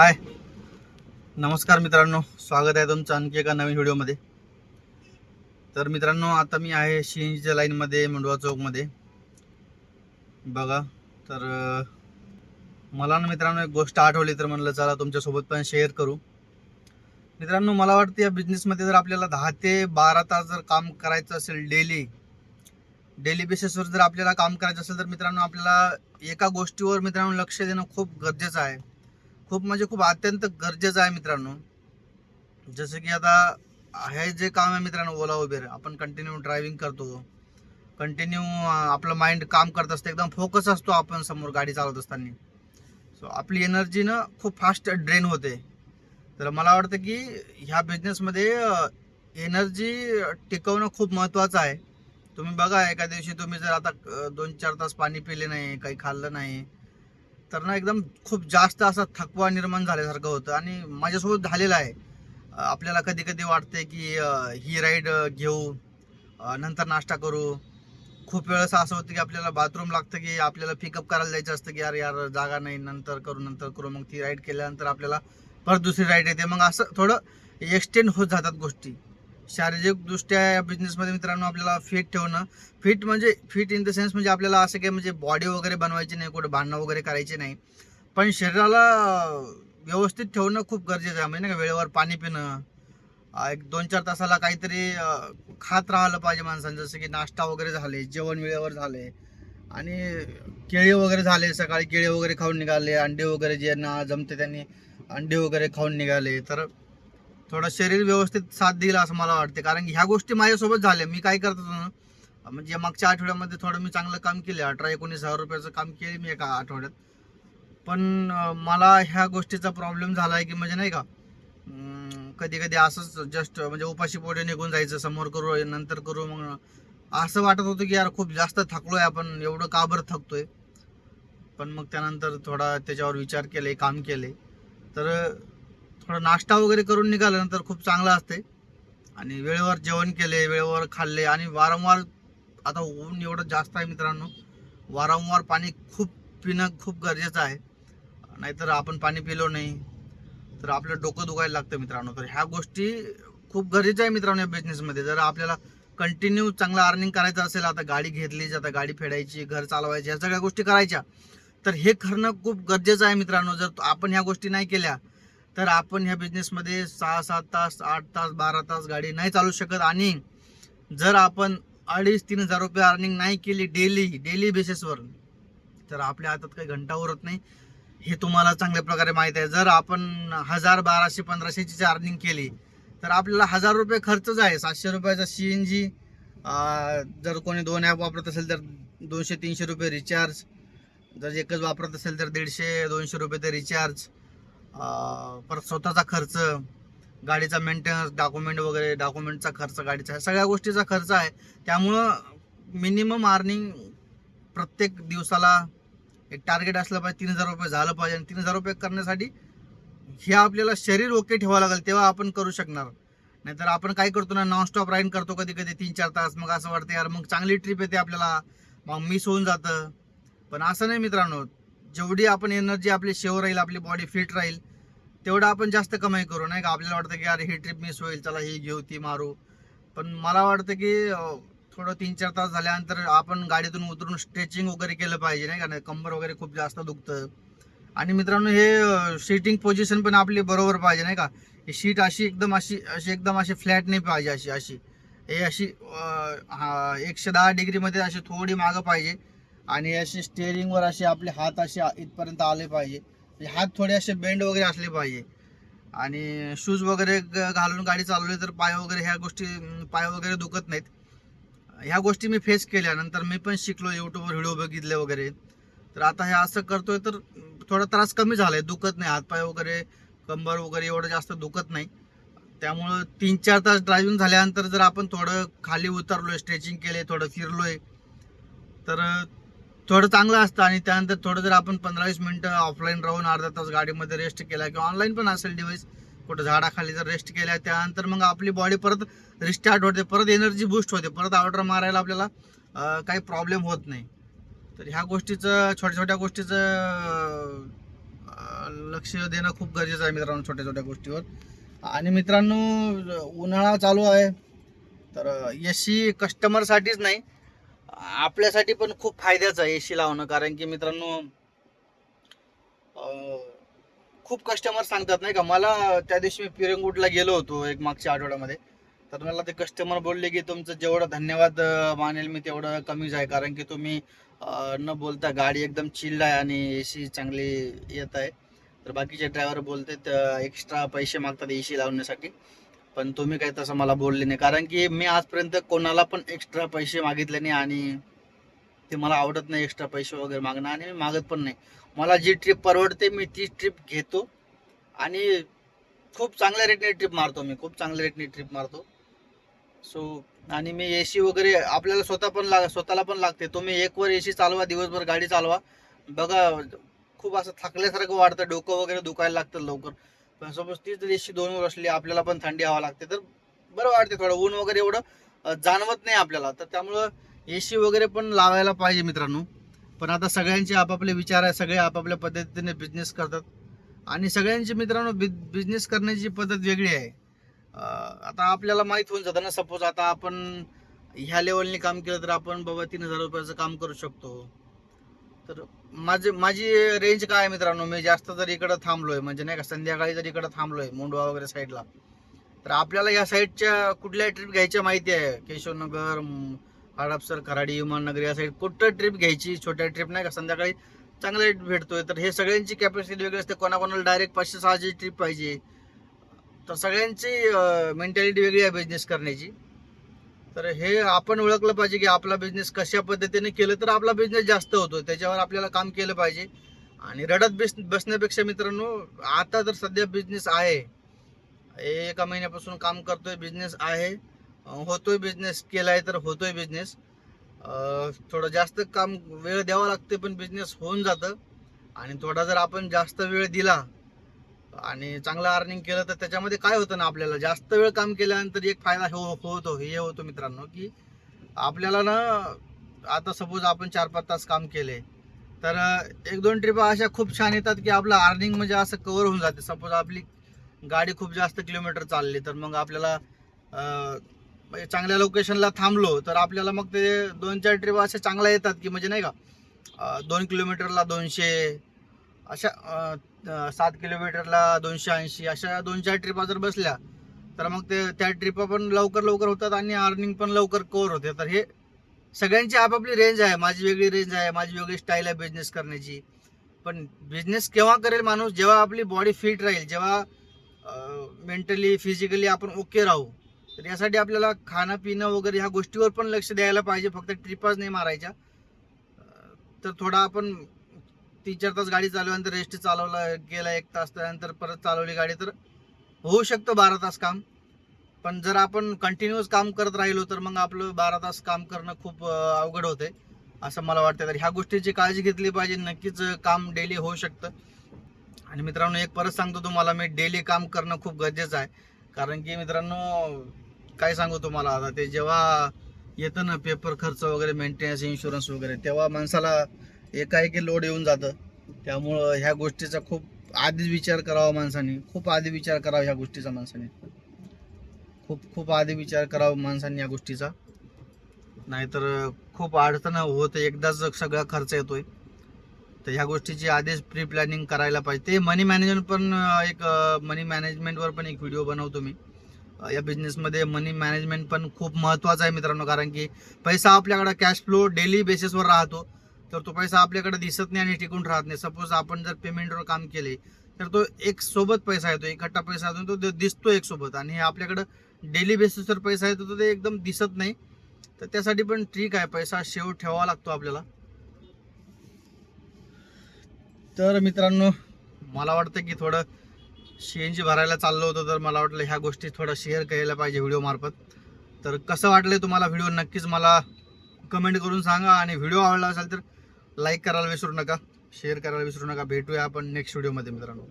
हाय, नमस्कार मित्रांनो, स्वागत आहे तुमचं आणखी एका नवीन व्हिडिओमध्ये. तर मित्रांनो, आता मी आहे सीएनजीच्या लाईनमध्ये मंडवा चौकमध्ये बघा. तर मला ना मित्रांनो एक गोष्ट आठवली, तर म्हणलं चला तुमच्यासोबत पण शेअर करू. मित्रांनो, मला वाटतं या बिझनेसमध्ये जर आपल्याला 10 ते 12 तास जर काम करायचं असेल, डेली बेसिसवर जर आपल्याला काम करायचं असेल, तर मित्रांनो आपल्याला एका गोष्टीवर मित्रांनो लक्ष देणं खूप गरजेचं आहे. खूप म्हणजे खूप अत्यंत गरजेचं आहे मित्रांनो. जसं की आता हे जे काम आहे मित्रांनो, ओला उबेर, आपण कंटिन्यू ड्रायव्हिंग करतो, कंटिन्यू आपलं माइंड काम करत असतं, एकदम फोकस असतो आपण समोर गाडी चालवत असताना. सो आपली एनर्जी ना खूप फास्ट ड्रेन होते. तर मला वाटतं की ह्या बिझनेसमध्ये एनर्जी टिकवणं खूप महत्त्वाचं आहे. तुम्ही बघा, एका दिवशी तुम्ही जर आता 2-4 तास पाणी पिले नाही, काही खाल्लं नाही, तर ना एकदम खूप जास्त असा थकवा निर्माण झाल्यासारखं होतं. आणि माझ्यासोबत झालेलं आहे. आपल्याला कधी कधी वाटते की ही राईड घेऊ, नंतर नाश्ता करू. खूप वेळेस असं होतं की आपल्याला बाथरूम लागतं, की आपल्याला पिकअप करायला जायचं असतं, की यार यार जागा नाही, नंतर करू. मग ती राईड केल्यानंतर आपल्याला परत दुसरी राईड येते. मग असं थोडं एक्सटेंड होत जातात गोष्टी. शारीरिकदृष्ट्या या बिझनेसमध्ये मित्रांनो आपल्याला फिट ठेवणं, फिट इन द सेन्स म्हणजे आपल्याला असं काही म्हणजे बॉडी वगैरे बनवायची नाही, कुठे भांडणं वगैरे करायचे नाही, पण शरीराला व्यवस्थित ठेवणं खूप गरजेचं आहे. म्हणजे नाही का, वेळेवर पाणी पिणं, एक 2-4 तासाला काहीतरी खात राहिलं पाहिजे माणसाने. जसं की नाश्ता वगैरे झाले, जेवण वेळेवर झाले, आणि केळी वगैरे झाले, सकाळी केळी वगैरे खाऊन निघाले, अंडे वगैरे ज्यांना जमते त्यांनी अंडे वगैरे खाऊन निघाले, तर थोडं शरीर व्यवस्थित साथ देईल असं मला वाटते. कारण की ह्या गोष्टी माझ्यासोबत झाल्या. मी काय करत होतो ना, म्हणजे मागच्या आठवड्यामध्ये थोडं मी चांगलं काम केले, 18-19 हजार रुपयाचं काम केले मी एका आठवड्यात. पण मला ह्या गोष्टीचा प्रॉब्लेम झाला आहे, की म्हणजे नाही का, कधी कधी असंच जस्ट म्हणजे उपाशी पोटे निघून जायचं, समोर करू नंतर करू. मग असं वाटत होतं की यार खूप जास्त थकलोय, आपण एवढं का बरं थकतोय. पण मग त्यानंतर थोडा त्याच्यावर विचार केले, काम केले, तर थोडा नाश्ता वगैरे करून निघाल्यानंतर खूप चांगलं असते. आणि वेळेवर जेवण केले, वेळेवर खाल्ले, आणि वारंवार, आता ऊन एवढं जास्त आहे मित्रांनो, वारंवार पाणी खूप पिणं खूप गरजेचं आहे. नाहीतर आपण पाणी पिलो नाही तर आपलं डोकं दुखायला लागतं मित्रांनो. तर ह्या गोष्टी खूप गरजेच्या आहे मित्रांनो या बिझनेसमध्ये. जर आपल्याला कंटिन्यू चांगलं अर्निंग करायचं असेल, आता गाडी घेतली, आता गाडी फेडायची, घर चालवायची, ह्या सगळ्या गोष्टी करायच्या, तर हे करणं खूप गरजेचं आहे मित्रांनो. जर आपण ह्या गोष्टी नाही केल्या, तर आपण ह्या बिझनेसमध्ये 6-7 तास, 8 तास, 12 तास गाडी नाही चालू शकत. आणि जर आपण 2,500-3,000 रुपये अर्निंग नाही केली डेली बेसिसवर, तर आपल्या हातात काही घंटा उरत नाही. हे तुम्हाला चांगल्या प्रकारे माहीत आहे. जर आपण 1,000, 1,200, 1,500ची अर्निंग केली, तर आपल्याला 1,000 रुपये खर्चच आहे. 700 रुपयाचा CNG, जर कोणी 2 ॲप वापरत असेल तर 200-300 रुपये रिचार्ज, जर एकच वापरत असेल तर 150-200 रुपये ते रिचार्ज, परत स्वतःचा खर्च, गाडीचा मेंटेनन्स, डॉक्युमेंटचा खर्च, गाडीचा, सगळ्या गोष्टीचा खर्च आहे. त्यामुळं मिनिमम अर्निंग प्रत्येक दिवसाला एक टार्गेट असलं पाहिजे, 3,000 रुपये झालं पाहिजे. आणि 3,000 रुपये करण्यासाठी हे आपल्याला शरीर ओके ठेवावं लागेल, तेव्हा आपण करू शकणार. नाहीतर आपण काय करतो ना, नॉनस्टॉप राईड करतो कधी कधी 3-4 तास. मग असं वाटतं यार मग चांगली ट्रिप येते आपल्याला, मग मिस होऊन जातं. पण असं नाही मित्रांनो, जेवढी आपण एनर्जी आपली सेव राहील, आपली बॉडी फिट राहील, तेवढं आपण जास्त कमाई करू. नाही का, आपल्याला वाटतं की यार ही ट्रिप मिस होईल, चला ही घेऊ, ती मारू. पण मला वाटतं की थोडं 3-4 तास झाल्यानंतर आपण गाडीतून उतरून स्ट्रेचिंग वगैरे केलं पाहिजे. नाही का, नाही कंबर वगैरे खूप जास्त दुखतं. आणि मित्रांनो, हे सीटिंग पोझिशन पण आपली बरोबर पाहिजे. नाही का, ही सीट अशी एकदम एकदम अशी फ्लॅट नाही पाहिजे. अशी हे अशी 110 डिग्रीमध्ये अशी थोडी मागं पाहिजे. आणि अशी स्टेअरिंगवर असे आपले हात असे इथपर्यंत आले पाहिजे. म्हणजे हात थोडे असे बेंड वगैरे असले पाहिजे. आणि शूज वगैरे घालून गाडी चालवली तर पाय वगैरे दुखत नाहीत. ह्या गोष्टी मी फेस केल्या. नंतर मी पण शिकलो, यूट्यूबवर व्हिडिओ बघितले वगैरे. तर आता हे असं करतोय तर थोडा त्रास कमी झालाय, दुखत नाही, हातपाय वगैरे, कंबर वगैरे एवढं जास्त दुखत नाही. त्यामुळं 3-4 तास ड्रायव्हिंग झाल्यानंतर जर आपण थोडं खाली उतरलोय, स्ट्रेचिंग केले, थोडं फिरलोय, तर थोडं चांगलं असतं. आणि त्यानंतर थोडं जर आपण 15-20 मिनिटं ऑफलाईन राहून अर्धा तास गाडीमध्ये रेस्ट केला, किंवा ऑनलाईन पण असेल डिव्हाइस, कुठं झाडाखाली जर रेस्ट केल्या, त्यानंतर मग आपली बॉडी परत रिस्टार्ट होते, परत एनर्जी बूस्ट होते, परत ऑर्डर मारायला आपल्याला काही प्रॉब्लेम होत नाही. तर ह्या गोष्टीचं, छोट्या छोट्या गोष्टीचं लक्ष देणं खूप गरजेचं आहे मित्रांनो, छोट्या छोट्या गोष्टीवर. आणि मित्रांनो, उन्हाळा चालू आहे, तर एसी कस्टमरसाठीच नाही, आपल्यासाठी पण खूप फायद्याचं आहे एसी लावणं. कारण की मित्रांनो, खूप कस्टमर सांगतात नाही का. मला त्या दिवशी मी पिरंगुटला गेलो होतो एक मागच्या आठवड्यामध्ये, तर मला ते कस्टमर बोलले की तुमचं जेवढं धन्यवाद मानेल मी तेवढं कमीच आहे, कारण की तुम्ही न बोलता गाडी एकदम चिल्ड आहे आणि एसी चांगली येत आहे. तर बाकीचे ड्रायव्हर बोलतात एक्स्ट्रा पैसे मागतात एसी लावण्यासाठी, पण तुम्ही काही तसं मला बोलले नाही. कारण की मी आजपर्यंत कोणाला पण एक्स्ट्रा पैसे मागितले नाही आणि ते मला आवडत नाही एक्स्ट्रा पैसे वगैरे मागणं, आणि मी मागत पण नाही. मला जी ट्रिप परवडते मी ती ट्रिप घेतो आणि खूप चांगल्या रेटने ट्रिप मारतो, मी खूप चांगल्या रेटने ट्रिप मारतो. सो आणि मी एसी वगैरे आपल्याला स्वतःला पण लागते. तुम्ही एक वर एसी चालवा, दिवसभर गाडी चालवा, बघा खूप असं थकल्यासारखं वाटतं, डोकं वगैरे दुखायला लागतं लवकर. पण सपोज तीच जर एसी 2 वर असली, आपल्याला पण थंडी हवा लागते, तर बरं वाटते. थोडं ऊन वगैरे एवढं जाणवत नाही आपल्याला. तर त्यामुळं एसी वगैरे पण लावायला पाहिजे मित्रांनो. पण आता सगळ्यांचे आपापले विचार आहे, सगळे आपापल्या पद्धतीने बिझनेस करतात आणि सगळ्यांची मित्रांनो बिझनेस करण्याची पद्धत वेगळी आहे. आता आपल्याला माहीत होऊन जातं ना. सपोज आता आपण ह्या लेवलने काम केलं तर आपण बाबा 3,000 रुपयाचं काम करू शकतो. तर माझी रेंज काय आहे मित्रांनो, मी जास्त जर इकडं थांबलोय म्हणजे नाही का, संध्याकाळी जर इकडं थांबलोय मुंडवा वगैरे साईडला, तर आपल्याला या साईडच्या कुठल्या ट्रिप घ्यायच्या माहिती आहे, केशवनगर, हडपसर, खराडी, विमाननगर या साईड कुठं ट्रिप घ्यायची, छोट्या ट्रिप नाही का, संध्याकाळी चांगला रेट भेटतोय. तर हे सगळ्यांची कॅपॅसिटी वेगळी असते, कोणाकोणाला डायरेक्ट 500-600 ट्रिप पाहिजे. तर सगळ्यांची मेंटॅलिटी वेगळी आहे बिझनेस करण्याची. तर हे आपण ओळखलं पाहिजे की आपला बिझनेस कशा पद्धतीने केलं तर आपला बिझनेस जास्त होतो, त्याच्यावर आपल्याला काम केलं पाहिजे. आणि रडत बसण्यापेक्षा मित्रांनो, आता तर सध्या बिझनेस आहे, एका महिन्यापासून काम करतोय, बिझनेस आहे, होतोय, बिझनेस केलाय तर होतोय बिझनेस. थोडं जास्त काम वेळ द्यावा लागते पण बिझनेस होऊन जातं. आणि थोडा जर आपण जास्त वेळ दिला आणि चांगलं अर्निंग केलं तर त्याच्यामध्ये काय होतं ना, आपल्याला जास्त वेळ काम केल्यानंतर एक फायदा होतो मित्रांनो, की आपल्याला ना, आता सपोज आपण 4-5 तास काम केले तर 1-2 ट्रिपा अशा खूप छान येतात की आपलं अर्निंग म्हणजे असं कव्हर होऊन जाते. सपोज आपली गाडी खूप जास्त किलोमीटर चालली तर मग आपल्याला म्हणजे चांगल्या लोकेशनला थांबलो तर आपल्याला मग ते 2-4 ट्रिपा अशा चांगल्या येतात की म्हणजे नाही का, 2 किलोमीटरला 200, अशा 7 किलोमीटरला 280, अशा 2-4 ट्रिपा जर बसल्या तर मग ते त्या ट्रिपा पण लवकर होतात आणि अर्निंग पण लवकर कव्हर होते. तर हे सगळ्यांची आपापली रेंज आहे, माझी वेगळी रेंज आहे, माझी वेगळी स्टाईल आहे बिझनेस करण्याची. पण बिझनेस केव्हा करेल माणूस, जेव्हा आपली बॉडी फिट राहील, जेव्हा मेंटली फिजिकली आपण ओके राहू. तर यासाठी आपल्याला खाणं पिणं वगैरे ह्या गोष्टीवर पण लक्ष द्यायला पाहिजे, फक्त ट्रिपच नाही मारायच्या. तर थोडा आपण 3-4 तास गाडी चालवल्यानंतर रेस्ट चालवला गेला, 1 तास त्यानंतर परत चालवली गाडी, तर होऊ शकतं 12 तास काम. पण जर आपण कंटिन्युअस काम करत राहिलो तर मग आपलं 12 तास काम करणं खूप अवघड होते असं मला वाटतं. तर ह्या गोष्टीची काळजी घेतली पाहिजे, नक्कीच काम डेली होऊ शकतं. आणि मित्रांनो, एक परत सांगतो तुम्हाला, मी डेली काम करणं खूप गरजेचं आहे. कारण की मित्रांनो, काय सांगू तुम्हाला, आता ते जेव्हा येतं ना पेपर खर्च वगैरे, मेंटेनन्स, इन्शुरन्स वगैरे, तेव्हा माणसाला एकाएकी लोड येऊन जातं. त्यामुळं ह्या गोष्टीचा खूप आधीच विचार करावा माणसाने, खूप आधी विचार करावा ह्या गोष्टीचा माणसाने, खूप आधी विचार करावा माणसाने या गोष्टीचा. नाहीतर खूप अडचण होते, एकदाच सगळा खर्च येतोय. तर ह्या गोष्टीची आधीच प्री प्लॅनिंग करायला पाहिजे. ते मनी मॅनेजमेंट पण एक मनी मॅनेजमेंटवर पण एक व्हिडिओ बनवतो मी. या बिझनेसमध्ये मनी मॅनेजमेंट पण खूप महत्त्वाचं आहे मित्रांनो. कारण की पैसा आपल्याकडे कॅश फ्लो डेली बेसिसवर राहतो, तर तो पैसा आपल्याकडे दिसत नाही आणि टिकून राहत नाही. सपोज आपण जर पेमेंटवर काम केले तर तो एक सोबत पैसा येतो, इकट्ठा पैसा येतो, तो दिसतो एक सोबत. आणि हे आपल्याकडं डेली बेसिसवर पैसा येतो तर ते एकदम दिसत नाही. तर त्यासाठी पण ट्रिक आहे, पैसा सेव्ह ठेवावा लागतो आपल्याला. तर मित्रांनो, मला वाटतं की थोडं CNG भरायला चाललो होतो, तर मला वाटलं ह्या गोष्टी थोडं शेअर करायला पाहिजे व्हिडिओ मार्फत. तर कसं वाटलं तुम्हाला व्हिडिओ, नक्कीच मला कमेंट करून सांगा. आणि व्हिडिओ आवडला असेल तर लाईक करायला विसरू नका, शेअर करायला विसरू नका. भेटूया आपण नेक्स्ट व्हिडिओमध्ये मित्रांनो.